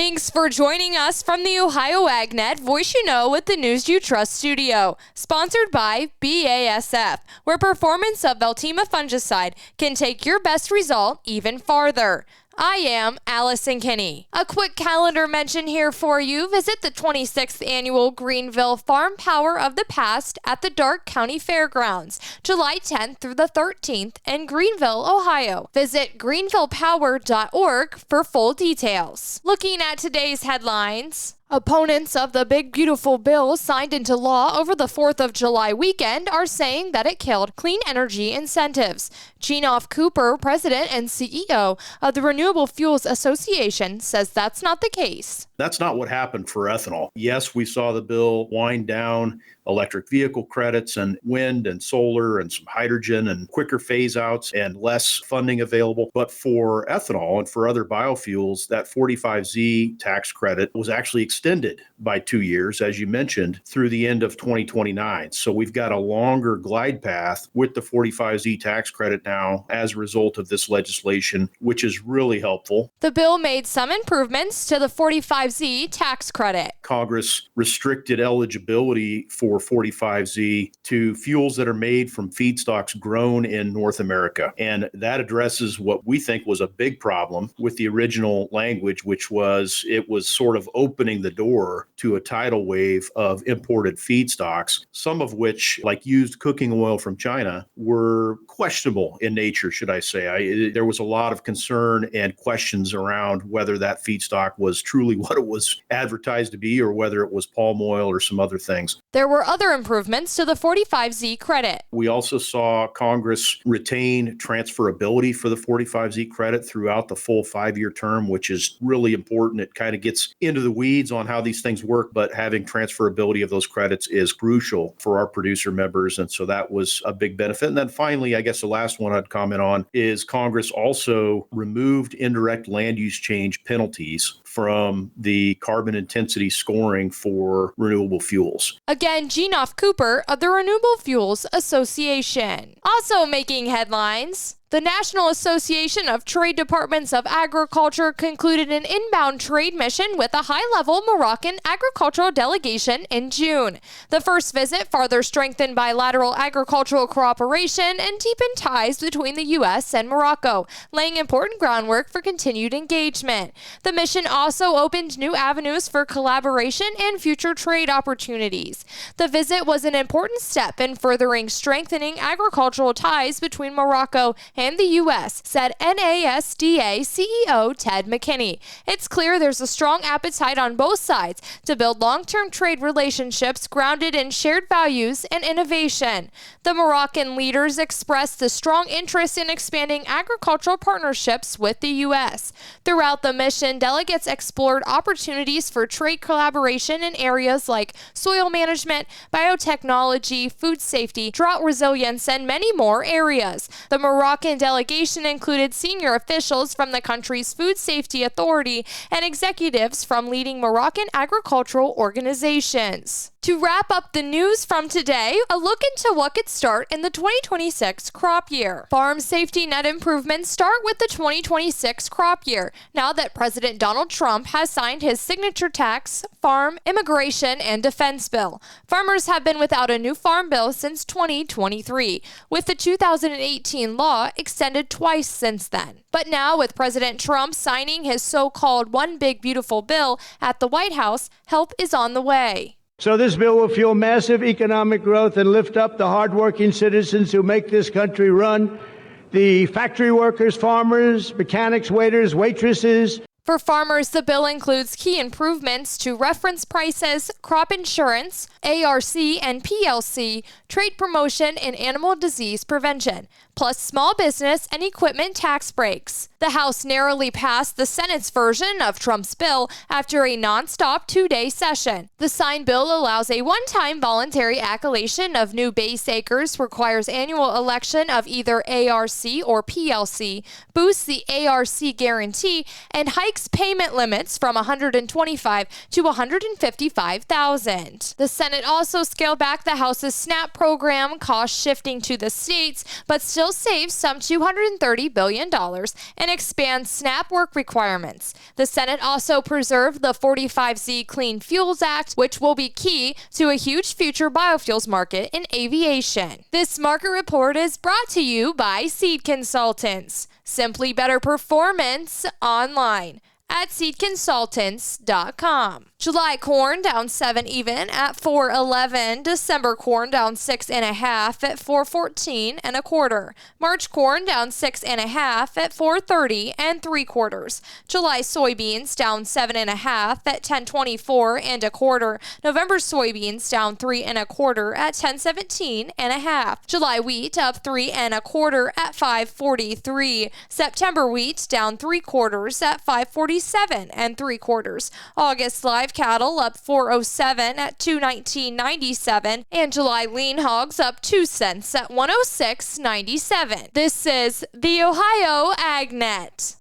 Thanks for joining us from the Ohio AgNet Voice You Know with the News You Trust studio, sponsored by BASF, where performance of Veltima fungicide can take your best result even farther. I am Allison Kinney. A quick calendar mention here for you. Visit the 26th Annual Greenville Farm Power of the Past at the Darke County Fairgrounds, July 10th through the 13th in Greenville, Ohio. Visit greenvillepower.org for full details. Looking at today's headlines. Opponents of the big beautiful bill signed into law over the 4th of July weekend are saying that it killed clean energy incentives. Genoff Cooper, president and CEO of the Renewable Fuels Association, says that's not the case. That's not what happened for ethanol. Yes, we saw the bill wind down electric vehicle credits and wind and solar and some hydrogen and quicker phase outs and less funding available. But for ethanol and for other biofuels, that 45Z tax credit was actually extended by 2 years, as you mentioned, through the end of 2029. So we've got a longer glide path with the 45Z tax credit now as a result of this legislation, which is really helpful. The bill made some improvements to the 45Z tax credit. Congress restricted eligibility for 45Z to fuels that are made from feedstocks grown in North America. And that addresses what we think was a big problem with the original language, which was it was sort of opening the door to a tidal wave of imported feedstocks, some of which, like used cooking oil from China, were questionable in nature, should I say. There was a lot of concern and questions around whether that feedstock was truly what it was advertised to be or whether it was palm oil or some other things. There were other improvements to the 45Z credit. We also saw Congress retain transferability for the 45Z credit throughout the full 5-year term, which is really important. It kind of gets into the weeds on how these things work, but having transferability of those credits is crucial for our producer members. And so that was a big benefit. And then finally, I guess the last one I'd comment on is Congress also removed indirect land use change penalties from the carbon intensity scoring for renewable fuels. Again, Genoff Cooper of the Renewable Fuels Association. Also making headlines. The National Association of Trade Departments of Agriculture concluded an inbound trade mission with a high-level Moroccan agricultural delegation in June. The first visit farther strengthened bilateral agricultural cooperation and deepened ties between the U.S. and Morocco, laying important groundwork for continued engagement. The mission also opened new avenues for collaboration and future trade opportunities. The visit was an important step in furthering strengthening agricultural ties between Morocco and the U.S., said NASDA CEO Ted McKinney. It's clear there's a strong appetite on both sides to build long-term trade relationships grounded in shared values and innovation. The Moroccan leaders expressed the strong interest in expanding agricultural partnerships with the U.S. Throughout the mission, delegates explored opportunities for trade collaboration in areas like soil management, biotechnology, food safety, drought resilience, and many more areas. The Moroccan delegation included senior officials from the country's Food Safety Authority and executives from leading Moroccan agricultural organizations. To wrap up the news from today, a look into what could start in the 2026 crop year. Farm safety net improvements start with the 2026 crop year, now that President Donald Trump has signed his signature tax, farm, immigration, and defense bill. Farmers have been without a new farm bill since 2023, with the 2018 law extended twice since then. But now, with President Trump signing his so-called One Big Beautiful Bill at the White House, help is on the way. So this bill will fuel massive economic growth and lift up the hardworking citizens who make this country run, the factory workers, farmers, mechanics, waiters, waitresses. For farmers, the bill includes key improvements to reference prices, crop insurance, ARC and PLC, trade promotion, and animal disease prevention, plus small business and equipment tax breaks. The House narrowly passed the Senate's version of Trump's bill after a nonstop 2-day session. The signed bill allows a one-time voluntary accolation of new base acres, requires annual election of either ARC or PLC, boosts the ARC guarantee, and hikes payment limits from $125,000 to $155,000. The Senate also scaled back the House's SNAP program, cost shifting to the states, but still will save some $230 billion and expand SNAP work requirements. The Senate also preserved the 45Z Clean Fuels Act, which will be key to a huge future biofuels market in aviation. This market report is brought to you by Seed Consultants. Simply better performance online at seedconsultants.com. July corn down 7 even at $4.11. December corn down 6.5 at $4.14 1/4. March corn down 6.5 at $4.30 3/4. July soybeans down 7.5 at $10.24 1/4. November soybeans down 3 1/4 at $10.17 1/2. July wheat up 3 1/4 at $5.43. September wheat down 3/4 at $5.47 3/4. August live cattle up $4.07 at $219.97, and July lean hogs up 2 cents at $106.97. This is the Ohio AgNet.